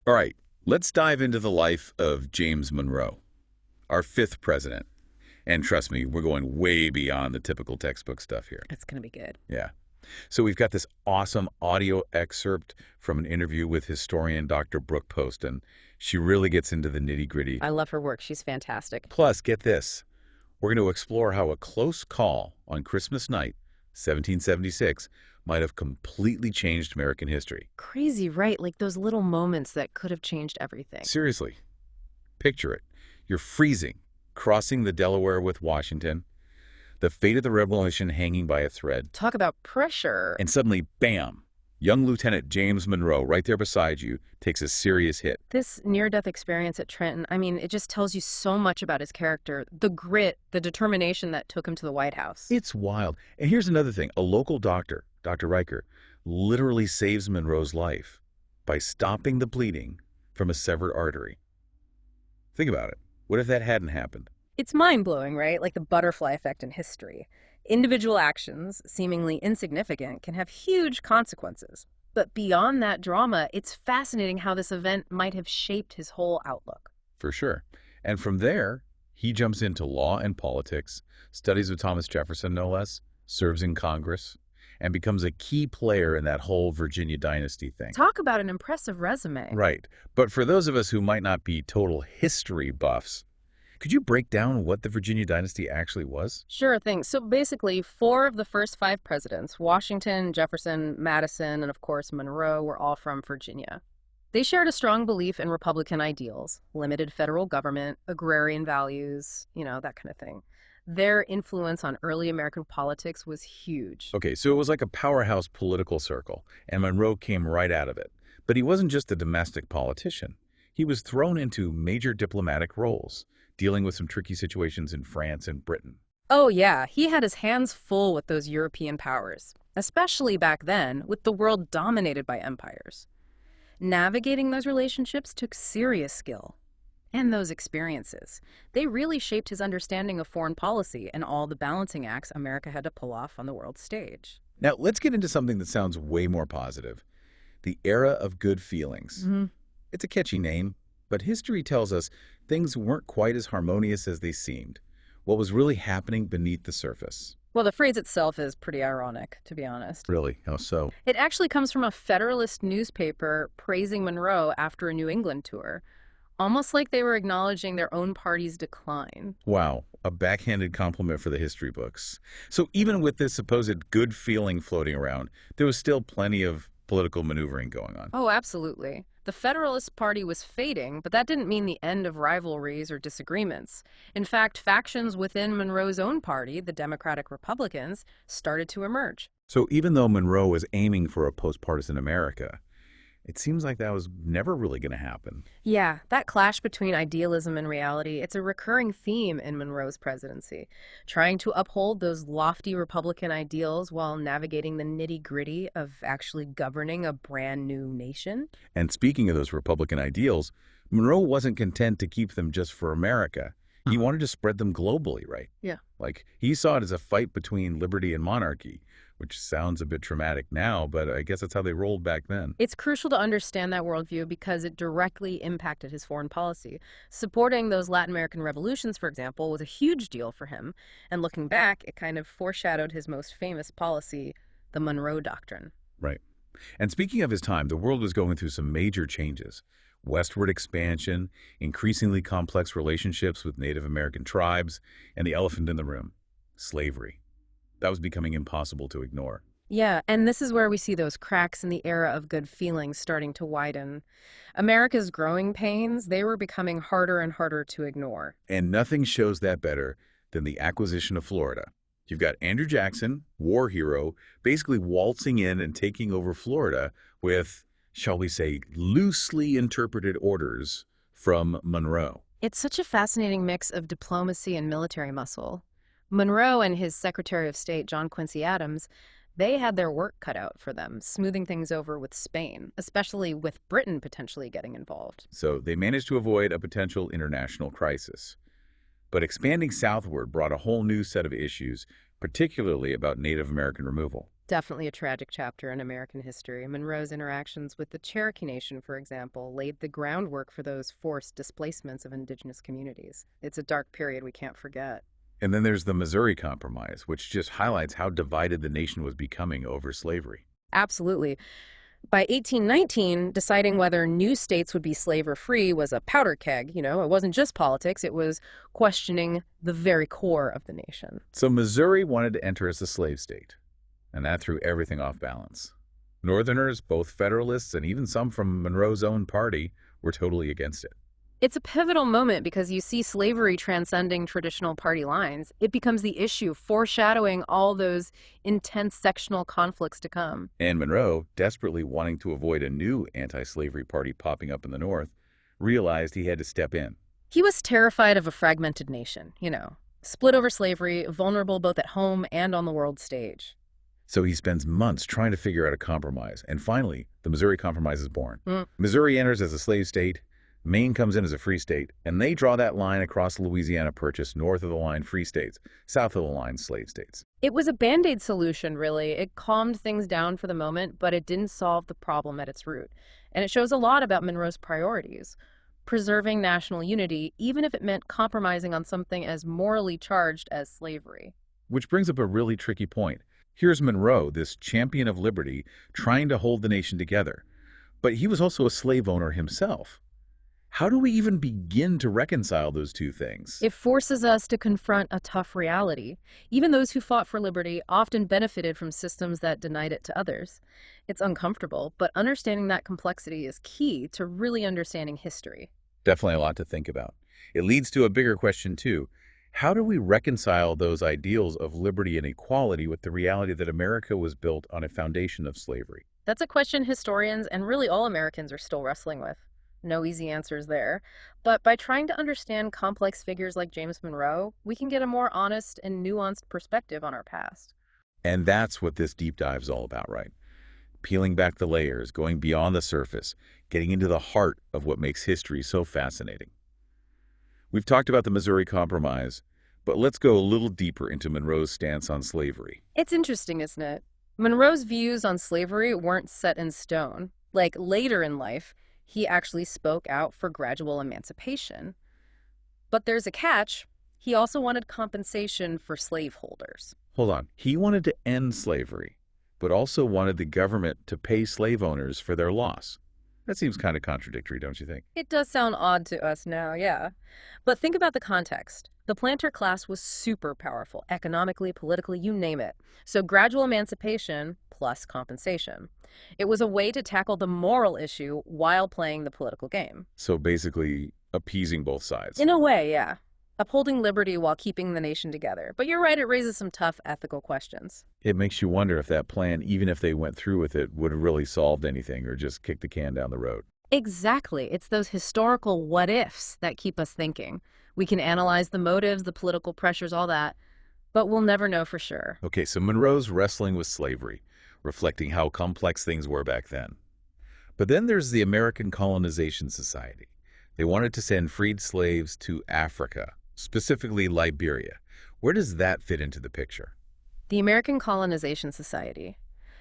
All right, let's dive into the life of James Monroe, our fifth president. And trust me, we're going way beyond the typical textbook stuff here. It's going to be good. Yeah. So we've got this awesome audio excerpt from an interview with historian Dr. Brooke Poston. She really gets into the nitty-gritty. I love her work. She's fantastic. Plus, get this. We're going to explore how a close call on Christmas night, 1776, might have completely changed American history. Crazy, right? Like those little moments that could have changed everything. Seriously. Picture it. You're freezing, crossing the Delaware with Washington, the fate of the revolution hanging by a thread. Talk about pressure. And suddenly, bam, young Lieutenant James Monroe, right there beside you, takes a serious hit. This near-death experience at Trenton, I mean, it just tells you so much about his character, the grit, the determination that took him to the White House. It's wild. And here's another thing. A local doctor, Dr. Riker, literally saves Monroe's life by stopping the bleeding from a severed artery. Think about it. What if that hadn't happened? It's mind-blowing, right? Like the butterfly effect in history. Individual actions, seemingly insignificant, can have huge consequences. But beyond that drama, it's fascinating how this event might have shaped his whole outlook. For sure. And from there, he jumps into law and politics, studies with Thomas Jefferson, no less, serves in Congress, and becomes a key player in that whole Virginia dynasty thing. Talk about an impressive resume. Right. But for those of us who might not be total history buffs, could you break down what the Virginia dynasty actually was? Sure thing. So basically, 4 of the first 5 presidents, Washington, Jefferson, Madison, and of course Monroe, were all from Virginia. They shared a strong belief in Republican ideals, limited federal government, agrarian values, that kind of thing. Their influence on early American politics was huge. Okay, so it was like a powerhouse political circle, and Monroe came right out of it. But he wasn't just a domestic politician. He was thrown into major diplomatic roles, dealing with some tricky situations in France and Britain. Oh yeah, he had his hands full with those European powers, especially back then, with the world dominated by empires. Navigating those relationships took serious skill. And those experiences. They really shaped his understanding of foreign policy and all the balancing acts America had to pull off on the world stage. Now, let's get into something that sounds way more positive. The era of good feelings. It's a catchy name, but history tells us things weren't quite as harmonious as they seemed. What was really happening beneath the surface? Well, the phrase itself is pretty ironic, to be honest. Really? How so? It actually comes from a Federalist newspaper praising Monroe after a New England tour, almost like they were acknowledging their own party's decline. Wow, a backhanded compliment for the history books. So even with this supposed good feeling floating around, there was still plenty of political maneuvering going on. Oh, absolutely. The Federalist Party was fading, but that didn't mean the end of rivalries or disagreements. In fact, factions within Monroe's own party, the Democratic Republicans, started to emerge. So even though Monroe was aiming for a post-partisan America, it seems like that was never really going to happen. Yeah, that clash between idealism and reality, it's a recurring theme in Monroe's presidency. Trying to uphold those lofty Republican ideals while navigating the nitty-gritty of actually governing a brand new nation. And speaking of those Republican ideals, Monroe wasn't content to keep them just for America. He wanted to spread them globally, right? Yeah. Like, he saw it as a fight between liberty and monarchy, which sounds a bit traumatic now, but I guess that's how they rolled back then. It's crucial to understand that worldview because it directly impacted his foreign policy. Supporting those Latin American revolutions, for example, was a huge deal for him. And looking back, it kind of foreshadowed his most famous policy, the Monroe Doctrine. Right. And speaking of his time, the world was going through some major changes. Westward expansion, increasingly complex relationships with Native American tribes, and the elephant in the room, slavery. That was becoming impossible to ignore. Yeah, and this is where we see those cracks in the era of good feelings starting to widen. America's growing pains, they were becoming harder and harder to ignore. And nothing shows that better than the acquisition of Florida. You've got Andrew Jackson, war hero, basically waltzing in and taking over Florida with, shall we say, loosely interpreted orders from Monroe. It's such a fascinating mix of diplomacy and military muscle. Monroe and his Secretary of State, John Quincy Adams, they had their work cut out for them, smoothing things over with Spain, especially with Britain potentially getting involved. So they managed to avoid a potential international crisis. But expanding southward brought a whole new set of issues, particularly about Native American removal. Definitely a tragic chapter in American history. Monroe's interactions with the Cherokee Nation, for example, laid the groundwork for those forced displacements of indigenous communities. It's a dark period we can't forget. And then there's the Missouri Compromise, which just highlights how divided the nation was becoming over slavery. Absolutely. By 1819, deciding whether new states would be slave or free was a powder keg. It wasn't just politics, it was questioning the very core of the nation. So Missouri wanted to enter as a slave state, and that threw everything off balance. Northerners, both Federalists and even some from Monroe's own party, were totally against it. It's a pivotal moment because you see slavery transcending traditional party lines. It becomes the issue, foreshadowing all those intense sectional conflicts to come. And Monroe, desperately wanting to avoid a new anti-slavery party popping up in the North, realized he had to step in. He was terrified of a fragmented nation, split over slavery, vulnerable both at home and on the world stage. So he spends months trying to figure out a compromise, and finally, the Missouri Compromise is born. Mm. Missouri enters as a slave state, Maine comes in as a free state, and they draw that line across the Louisiana Purchase, north of the line free states, south of the line slave states. It was a Band-Aid solution, really. It calmed things down for the moment, but it didn't solve the problem at its root. And it shows a lot about Monroe's priorities. Preserving national unity, even if it meant compromising on something as morally charged as slavery. Which brings up a really tricky point. Here's Monroe, this champion of liberty, trying to hold the nation together. But he was also a slave owner himself. How do we even begin to reconcile those two things? It forces us to confront a tough reality. Even those who fought for liberty often benefited from systems that denied it to others. It's uncomfortable, but understanding that complexity is key to really understanding history. Definitely a lot to think about. It leads to a bigger question, too. How do we reconcile those ideals of liberty and equality with the reality that America was built on a foundation of slavery? That's a question historians and really all Americans are still wrestling with. No easy answers there. But by trying to understand complex figures like James Monroe, we can get a more honest and nuanced perspective on our past. And that's what this deep dive is all about, right? Peeling back the layers, going beyond the surface, getting into the heart of what makes history so fascinating. We've talked about the Missouri Compromise, but let's go a little deeper into Monroe's stance on slavery. It's interesting, isn't it? Monroe's views on slavery weren't set in stone. Like later in life, he actually spoke out for gradual emancipation. But there's a catch. He also wanted compensation for slaveholders. Hold on. He wanted to end slavery, but also wanted the government to pay slave owners for their loss. That seems kind of contradictory, don't you think? It does sound odd to us now, yeah. But think about the context. The planter class was super powerful, economically, politically, you name it. So gradual emancipation plus compensation. It was a way to tackle the moral issue while playing the political game. So basically appeasing both sides. In a way, yeah. Upholding liberty while keeping the nation together. But you're right, it raises some tough ethical questions. It makes you wonder if that plan, even if they went through with it, would have really solved anything or just kicked the can down the road. Exactly. It's those historical what-ifs that keep us thinking. We can analyze the motives, the political pressures, all that, but we'll never know for sure. Okay, so Monroe's wrestling with slavery, reflecting how complex things were back then. But then there's the American Colonization Society. They wanted to send freed slaves to Africa, specifically Liberia. Where does that fit into the picture? The American Colonization Society.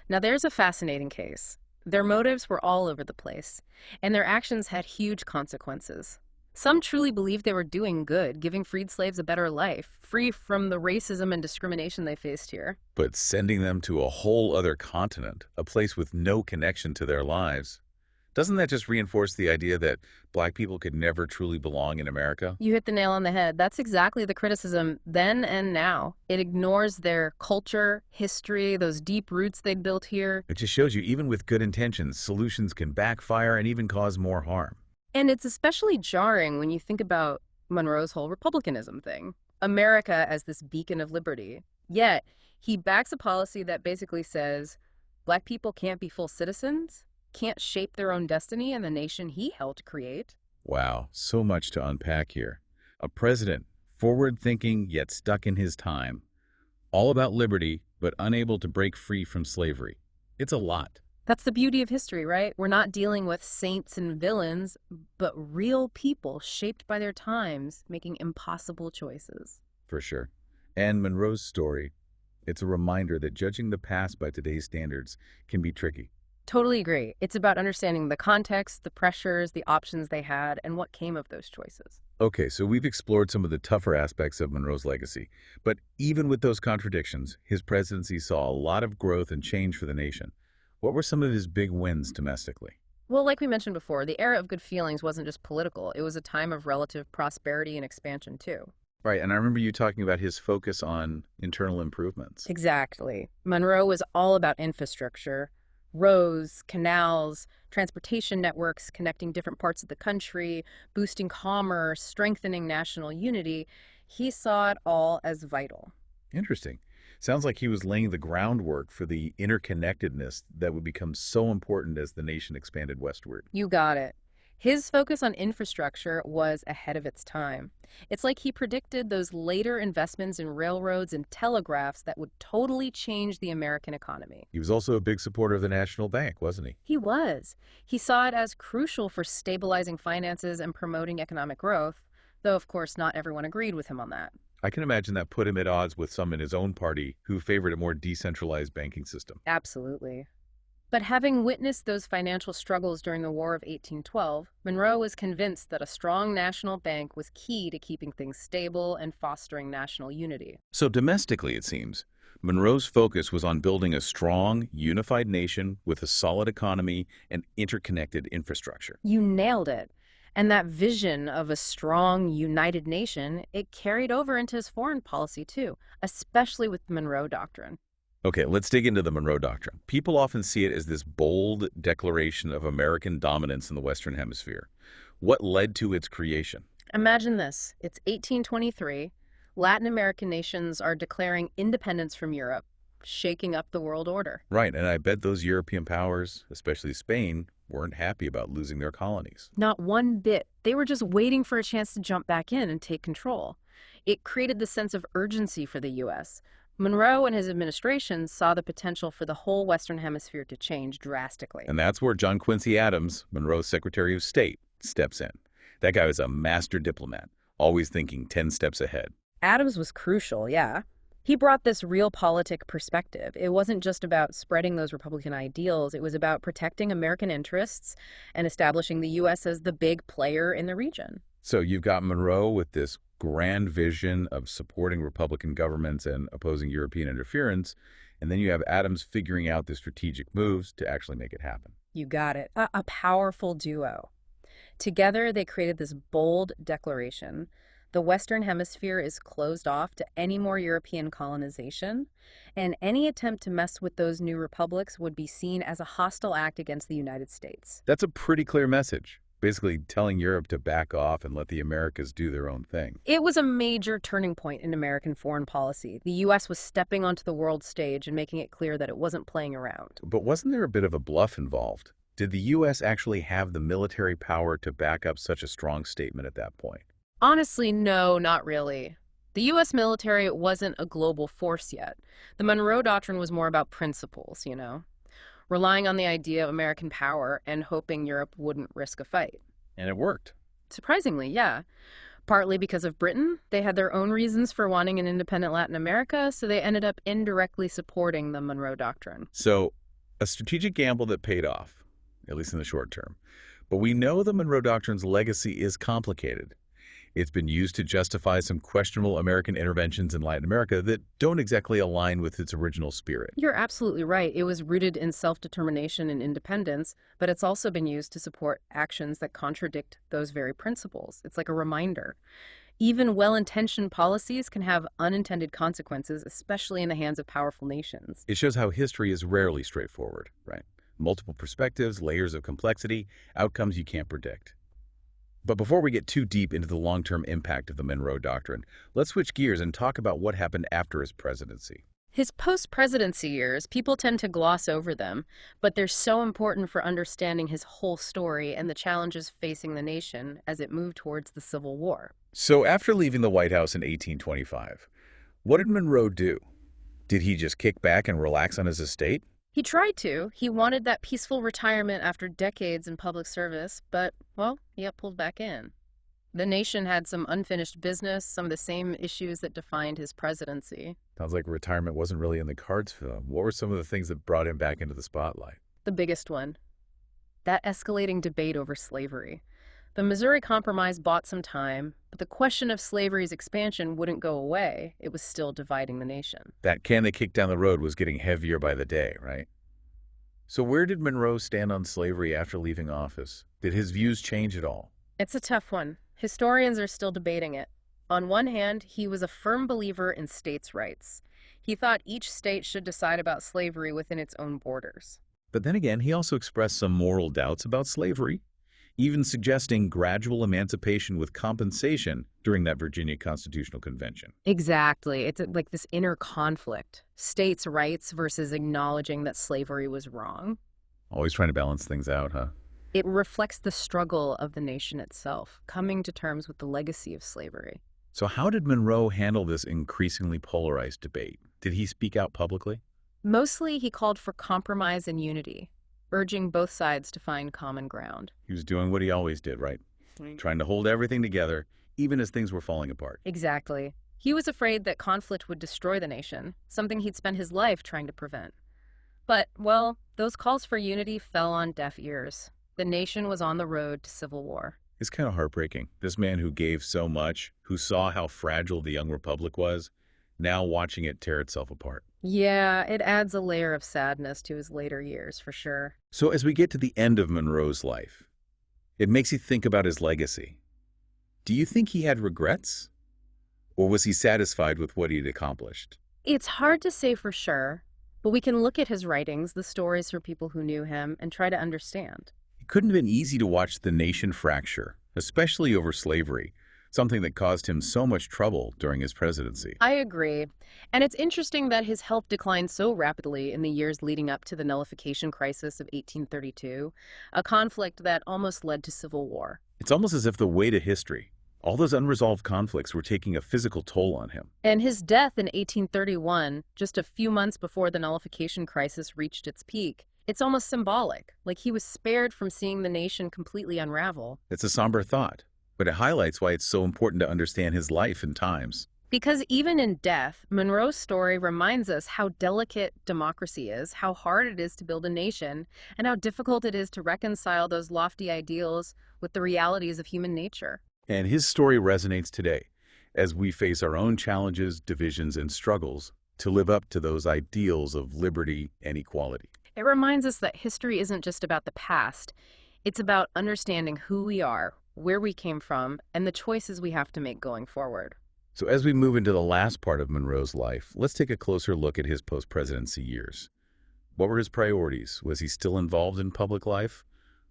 Now there's a fascinating case. Their motives were all over the place, and their actions had huge consequences. Some truly believed they were doing good, giving freed slaves a better life, free from the racism and discrimination they faced here. But sending them to a whole other continent, a place with no connection to their lives, doesn't that just reinforce the idea that Black people could never truly belong in America? You hit the nail on the head. That's exactly the criticism then and now. It ignores their culture, history, those deep roots they'd built here. It just shows you, even with good intentions, solutions can backfire and even cause more harm. And it's especially jarring when you think about Monroe's whole republicanism thing. America as this beacon of liberty. Yet, he backs a policy that basically says Black people can't be full citizens, can't shape their own destiny in the nation he helped create. Wow, so much to unpack here. A president, forward-thinking yet stuck in his time, all about liberty but unable to break free from slavery. It's a lot. That's the beauty of history, right? We're not dealing with saints and villains, but real people shaped by their times, making impossible choices. For sure. And Monroe's story, It's a reminder that judging the past by today's standards can be tricky. Totally agree. It's about understanding the context, the pressures, the options they had, and what came of those choices. Okay, so we've explored some of the tougher aspects of Monroe's legacy, but even with those contradictions, his presidency saw a lot of growth and change for the nation. What were some of his big wins domestically? Well, like we mentioned before, the era of good feelings wasn't just political, it was a time of relative prosperity and expansion, too. Right, and I remember you talking about his focus on internal improvements. Exactly. Monroe was all about infrastructure, roads, canals, transportation networks connecting different parts of the country, boosting commerce, strengthening national unity. He saw it all as vital. Interesting. Sounds like he was laying the groundwork for the interconnectedness that would become so important as the nation expanded westward. You got it. His focus on infrastructure was ahead of its time. It's like he predicted those later investments in railroads and telegraphs that would totally change the American economy. He was also a big supporter of the National Bank, wasn't he? He was. He saw it as crucial for stabilizing finances and promoting economic growth, though, of course, not everyone agreed with him on that. I can imagine that put him at odds with some in his own party who favored a more decentralized banking system. Absolutely. But having witnessed those financial struggles during the War of 1812, Monroe was convinced that a strong national bank was key to keeping things stable and fostering national unity. So domestically, it seems, Monroe's focus was on building a strong, unified nation with a solid economy and interconnected infrastructure. You nailed it. And that vision of a strong, united nation, it carried over into his foreign policy too, especially with the Monroe Doctrine. Okay, let's dig into the Monroe Doctrine. People often see it as this bold declaration of American dominance in the Western Hemisphere. What led to its creation? Imagine this. It's 1823. Latin American nations are declaring independence from Europe, shaking up the world order. Right, and I bet those European powers, especially Spain, weren't happy about losing their colonies. Not one bit. They were just waiting for a chance to jump back in and take control. It created the sense of urgency for the U.S. Monroe and his administration saw the potential for the whole Western Hemisphere to change drastically. And that's where John Quincy Adams, Monroe's Secretary of State, steps in. That guy was a master diplomat, always thinking 10 steps ahead. Adams was crucial, yeah. He brought this realpolitik perspective. It wasn't just about spreading those Republican ideals, it was about protecting American interests and establishing the U.S. as the big player in the region. So you've got Monroe with this grand vision of supporting Republican governments and opposing European interference, and then you have Adams figuring out the strategic moves to actually make it happen. You got it. A powerful duo. Together, they created this bold declaration. The Western Hemisphere is closed off to any more European colonization, and any attempt to mess with those new republics would be seen as a hostile act against the United States. That's a pretty clear message, basically telling Europe to back off and let the Americas do their own thing. It was a major turning point in American foreign policy. The U.S. was stepping onto the world stage and making it clear that it wasn't playing around. But wasn't there a bit of a bluff involved? Did the U.S. actually have the military power to back up such a strong statement at that point? Honestly, no, not really. The U.S. military wasn't a global force yet. The Monroe Doctrine was more about principles, relying on the idea of American power and hoping Europe wouldn't risk a fight. And it worked. Surprisingly, yeah. Partly because of Britain, they had their own reasons for wanting an independent Latin America, so they ended up indirectly supporting the Monroe Doctrine. So, a strategic gamble that paid off, at least in the short term. But we know the Monroe Doctrine's legacy is complicated. It's been used to justify some questionable American interventions in Latin America that don't exactly align with its original spirit. You're absolutely right. It was rooted in self-determination and independence, but it's also been used to support actions that contradict those very principles. It's like a reminder. Even well-intentioned policies can have unintended consequences, especially in the hands of powerful nations. It shows how history is rarely straightforward, right? Multiple perspectives, layers of complexity, outcomes you can't predict. But before we get too deep into the long-term impact of the Monroe Doctrine, let's switch gears and talk about what happened after his presidency. His post-presidency years, people tend to gloss over them, but they're so important for understanding his whole story and the challenges facing the nation as it moved towards the Civil War. So after leaving the White House in 1825, what did Monroe do? Did he just kick back and relax on his estate? He tried to. He wanted that peaceful retirement after decades in public service, but, well, he got pulled back in. The nation had some unfinished business, some of the same issues that defined his presidency. Sounds like retirement wasn't really in the cards for him. What were some of the things that brought him back into the spotlight? The biggest one, that escalating debate over slavery. The Missouri Compromise bought some time, but the question of slavery's expansion wouldn't go away. It was still dividing the nation. That can they kick down the road was getting heavier by the day, right? So where did Monroe stand on slavery after leaving office? Did his views change at all? It's a tough one. Historians are still debating it. On one hand, he was a firm believer in states' rights. He thought each state should decide about slavery within its own borders. But then again, he also expressed some moral doubts about slavery, even suggesting gradual emancipation with compensation during that Virginia Constitutional Convention. Exactly. It's like this inner conflict. States' rights versus acknowledging that slavery was wrong. Always trying to balance things out, huh? It reflects the struggle of the nation itself, coming to terms with the legacy of slavery. So how did Monroe handle this increasingly polarized debate? Did he speak out publicly? Mostly, he called for compromise and unity, urging both sides to find common ground. He was doing what he always did, right? Trying to hold everything together, even as things were falling apart. Exactly. He was afraid that conflict would destroy the nation, something he'd spent his life trying to prevent. But, well, those calls for unity fell on deaf ears. The nation was on the road to civil war. It's kind of heartbreaking. This man who gave so much, who saw how fragile the young republic was, now watching it tear itself apart. Yeah, it adds a layer of sadness to his later years, for sure. So as we get to the end of Monroe's life, it makes you think about his legacy. Do you think he had regrets? Or was he satisfied with what he'd accomplished? It's hard to say for sure, but we can look at his writings, the stories from people who knew him, and try to understand. It couldn't have been easy to watch the nation fracture, especially over slavery, something that caused him so much trouble during his presidency. I agree. And it's interesting that his health declined so rapidly in the years leading up to the nullification crisis of 1832, a conflict that almost led to civil war. It's almost as if the weight of history, all those unresolved conflicts were taking a physical toll on him. And his death in 1831, just a few months before the nullification crisis reached its peak, it's almost symbolic, like he was spared from seeing the nation completely unravel. It's a somber thought, but it highlights why it's so important to understand his life and times. Because even in death, Monroe's story reminds us how delicate democracy is, how hard it is to build a nation, and how difficult it is to reconcile those lofty ideals with the realities of human nature. And his story resonates today as we face our own challenges, divisions, and struggles to live up to those ideals of liberty and equality. It reminds us that history isn't just about the past. It's about understanding who we are, where we came from, and the choices we have to make going forward. So as we move into the last part of Monroe's life, let's take a closer look at his post-presidency years. What were his priorities? Was he still involved in public life,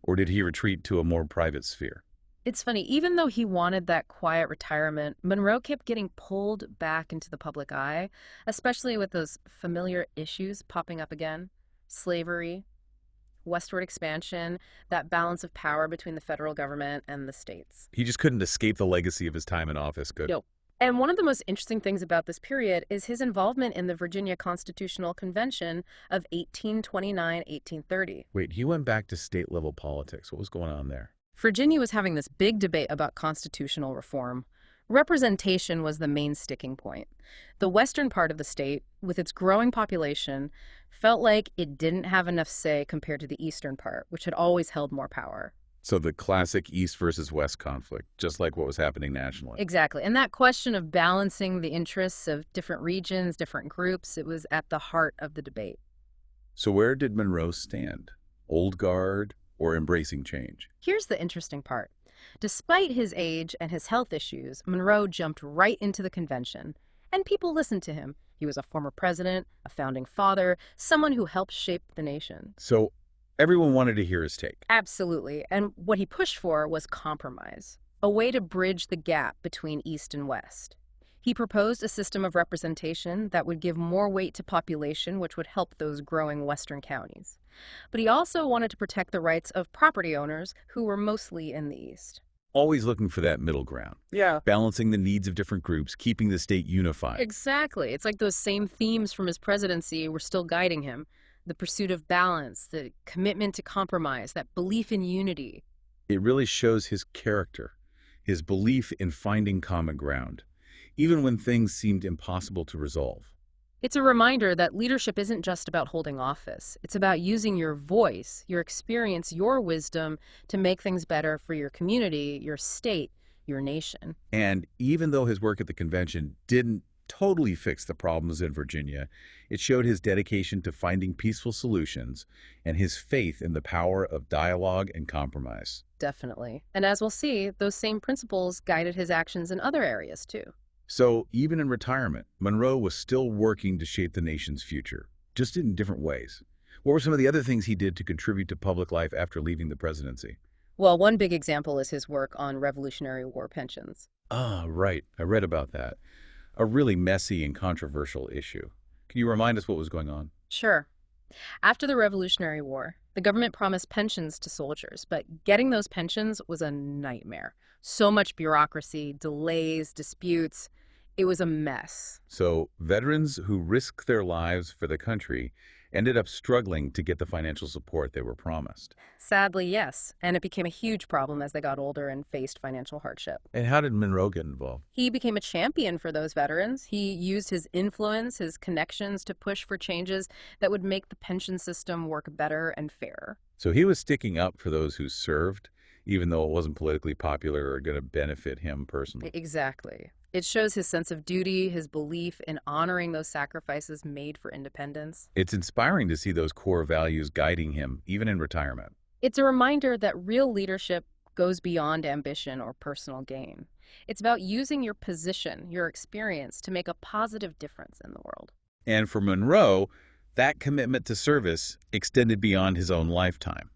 or did he retreat to a more private sphere? It's funny, even though he wanted that quiet retirement, Monroe kept getting pulled back into the public eye, especially with those familiar issues popping up again. Slavery, westward expansion, that balance of power between the federal government and the states. He just couldn't escape the legacy of his time in office, could he? No. And one of the most interesting things about this period is his involvement in the Virginia Constitutional Convention of 1829-1830. Wait, he went back to state-level politics. What was going on there? Virginia was having this big debate about constitutional reform. Representation was the main sticking point. The western part of the state, with its growing population, felt like it didn't have enough say compared to the eastern part, which had always held more power. So the classic East versus West conflict, just like what was happening nationally. Exactly. And that question of balancing the interests of different regions, different groups, it was at the heart of the debate. So where did Monroe stand? Old guard or embracing change? Here's the interesting part. Despite his age and his health issues, Monroe jumped right into the convention, and people listened to him. He was a former president, a founding father, someone who helped shape the nation. So everyone wanted to hear his take. Absolutely. And what he pushed for was compromise, a way to bridge the gap between East and West. He proposed a system of representation that would give more weight to population, which would help those growing western counties. But he also wanted to protect the rights of property owners who were mostly in the East. Always looking for that middle ground. Yeah. Balancing the needs of different groups, keeping the state unified. Exactly. It's like those same themes from his presidency were still guiding him. The pursuit of balance, the commitment to compromise, that belief in unity. It really shows his character. his belief in finding common ground, even when things seemed impossible to resolve. It's a reminder that leadership isn't just about holding office. It's about using your voice, your experience, your wisdom to make things better for your community, your state, your nation. And even though his work at the convention didn't totally fix the problems in Virginia, it showed his dedication to finding peaceful solutions and his faith in the power of dialogue and compromise. Definitely. And as we'll see, those same principles guided his actions in other areas too. So even in retirement, Monroe was still working to shape the nation's future, just in different ways. What were some of the other things he did to contribute to public life after leaving the presidency? Well, one big example is his work on Revolutionary War pensions. Ah, right. I read about that. A really messy and controversial issue. Can you remind us what was going on? Sure. After the Revolutionary War, the government promised pensions to soldiers, but getting those pensions was a nightmare. So much bureaucracy, delays, disputes. It was a mess. So veterans who risked their lives for the country ended up struggling to get the financial support they were promised. Sadly, yes, and it became a huge problem as they got older and faced financial hardship. And how did Monroe get involved? He became a champion for those veterans. He used his influence, his connections to push for changes that would make the pension system work better and fairer. So he was sticking up for those who served, even though it wasn't politically popular or going to benefit him personally. Exactly. It shows his sense of duty, his belief in honoring those sacrifices made for independence. It's inspiring to see those core values guiding him, even in retirement. It's a reminder that real leadership goes beyond ambition or personal gain. It's about using your position, your experience, to make a positive difference in the world. And for Monroe, that commitment to service extended beyond his own lifetime.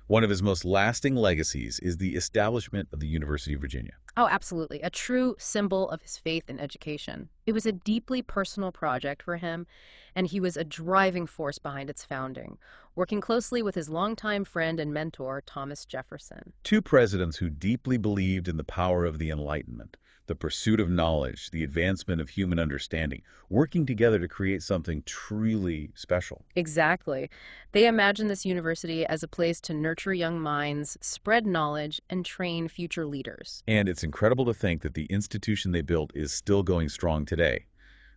One of his most lasting legacies is the establishment of the University of Virginia. Oh, absolutely. A true symbol of his faith in education. It was a deeply personal project for him, and he was a driving force behind its founding, working closely with his longtime friend and mentor, Thomas Jefferson. Two presidents who deeply believed in the power of the Enlightenment, the pursuit of knowledge, the advancement of human understanding, working together to create something truly special. Exactly. They imagined this university as a place to nurture young minds, spread knowledge, and train future leaders. And it's incredible to think that the institution they built is still going strong today,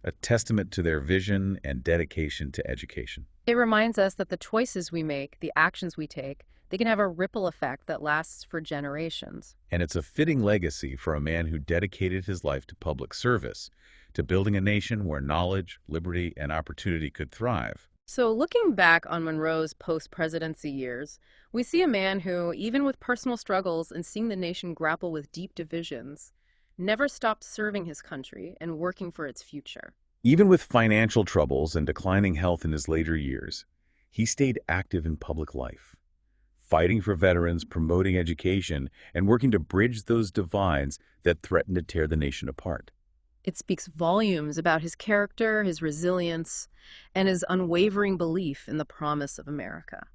a testament to their vision and dedication to education. It reminds us that the choices we make, the actions we take, they can have a ripple effect that lasts for generations. And it's a fitting legacy for a man who dedicated his life to public service, to building a nation where knowledge, liberty, and opportunity could thrive. So looking back on Monroe's post-presidency years, we see a man who, even with personal struggles and seeing the nation grapple with deep divisions, never stopped serving his country and working for its future. Even with financial troubles and declining health in his later years, he stayed active in public life, fighting for veterans, promoting education, and working to bridge those divides that threaten to tear the nation apart. It speaks volumes about his character, his resilience, and his unwavering belief in the promise of America.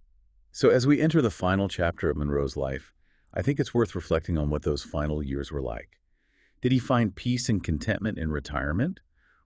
So as we enter the final chapter of Monroe's life, I think it's worth reflecting on what those final years were like. Did he find peace and contentment in retirement?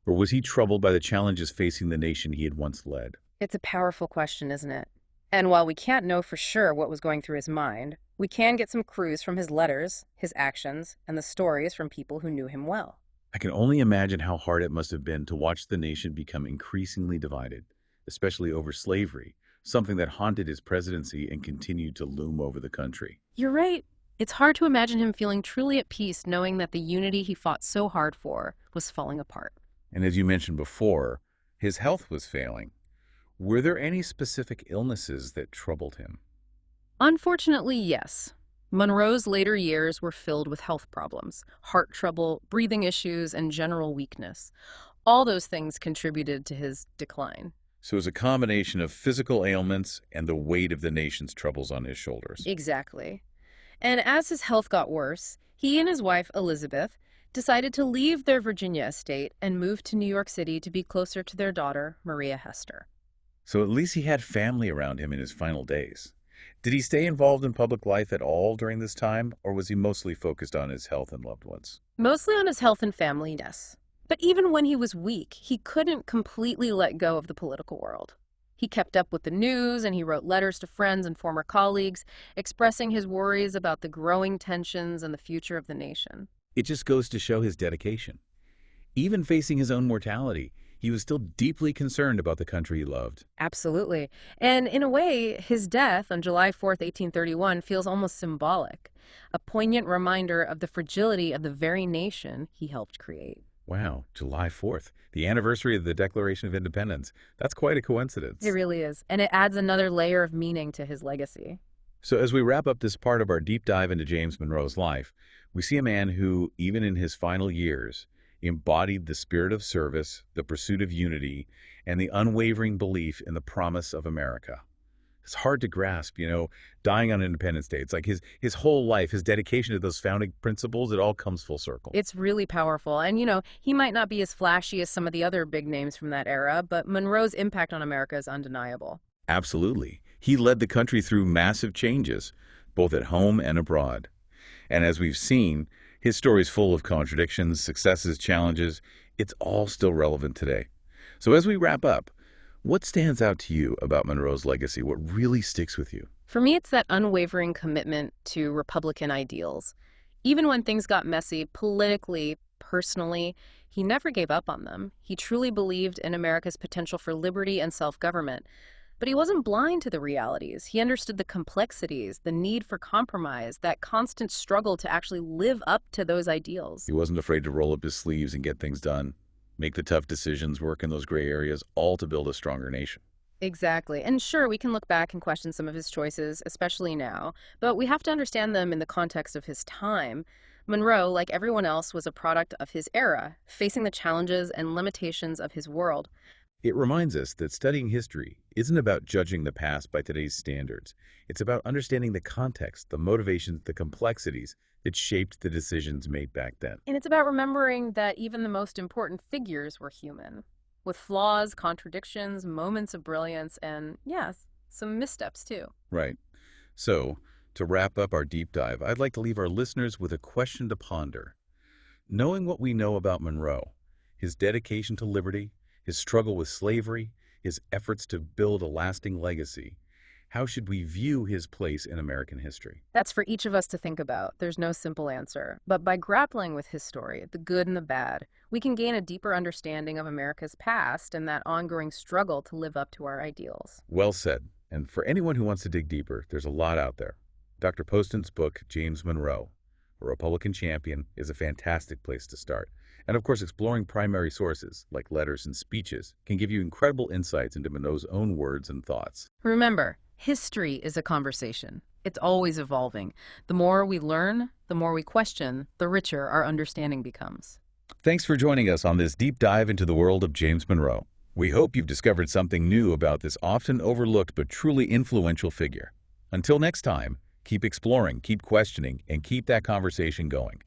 Or was he troubled by the challenges facing the nation he had once led? It's a powerful question, isn't it? And while we can't know for sure what was going through his mind, we can get some clues from his letters, his actions, and the stories from people who knew him well. I can only imagine how hard it must have been to watch the nation become increasingly divided, especially over slavery, something that haunted his presidency and continued to loom over the country. You're right. It's hard to imagine him feeling truly at peace knowing that the unity he fought so hard for was falling apart. And as you mentioned before, his health was failing. Were there any specific illnesses that troubled him? Unfortunately, yes. Monroe's later years were filled with health problems, heart trouble, breathing issues, and general weakness. All those things contributed to his decline. So it was a combination of physical ailments and the weight of the nation's troubles on his shoulders. Exactly. And as his health got worse, he and his wife, Elizabeth, decided to leave their Virginia estate and move to New York City to be closer to their daughter, Maria Hester. So at least he had family around him in his final days. Did he stay involved in public life at all during this time, or was he mostly focused on his health and loved ones? Mostly on his health and family, yes. But even when he was weak, he couldn't completely let go of the political world. He kept up with the news and he wrote letters to friends and former colleagues, expressing his worries about the growing tensions and the future of the nation. It just goes to show his dedication. Even facing his own mortality, he was still deeply concerned about the country he loved. Absolutely. And in a way, his death on July 4th, 1831, feels almost symbolic, a poignant reminder of the fragility of the very nation he helped create. Wow, July 4th, the anniversary of the Declaration of Independence. That's quite a coincidence. It really is. And it adds another layer of meaning to his legacy. So as we wrap up this part of our deep dive into James Monroe's life, we see a man who, even in his final years, embodied the spirit of service, the pursuit of unity, and the unwavering belief in the promise of America. It's hard to grasp, dying on Independence Day. It's like his whole life, his dedication to those founding principles, it all comes full circle. It's really powerful. And, he might not be as flashy as some of the other big names from that era, but Monroe's impact on America is undeniable. Absolutely. He led the country through massive changes, both at home and abroad. And as we've seen, his story is full of contradictions, successes, challenges. It's all still relevant today. So as we wrap up, what stands out to you about Monroe's legacy? What really sticks with you? For me, it's that unwavering commitment to Republican ideals. Even when things got messy politically, personally, he never gave up on them. He truly believed in America's potential for liberty and self-government. But he wasn't blind to the realities. He understood the complexities, the need for compromise, that constant struggle to actually live up to those ideals. He wasn't afraid to roll up his sleeves and get things done, make the tough decisions, work in those gray areas, all to build a stronger nation. Exactly. And sure, we can look back and question some of his choices, especially now, but we have to understand them in the context of his time. Monroe, like everyone else, was a product of his era, facing the challenges and limitations of his world. It reminds us that studying history isn't about judging the past by today's standards. It's about understanding the context, the motivations, the complexities that shaped the decisions made back then. And it's about remembering that even the most important figures were human, with flaws, contradictions, moments of brilliance, and, yes, some missteps too. Right. So, to wrap up our deep dive, I'd like to leave our listeners with a question to ponder. Knowing what we know about Monroe, his dedication to liberty, his struggle with slavery, his efforts to build a lasting legacy, how should we view his place in American history? That's for each of us to think about. There's no simple answer. But by grappling with his story, the good and the bad, we can gain a deeper understanding of America's past and that ongoing struggle to live up to our ideals. Well said. And for anyone who wants to dig deeper, there's a lot out there. Dr. Poston's book, James Monroe, A Republican Champion, is a fantastic place to start. And of course, exploring primary sources, like letters and speeches, can give you incredible insights into Monroe's own words and thoughts. Remember, history is a conversation. It's always evolving. The more we learn, the more we question, the richer our understanding becomes. Thanks for joining us on this deep dive into the world of James Monroe. We hope you've discovered something new about this often overlooked but truly influential figure. Until next time, keep exploring, keep questioning, and keep that conversation going.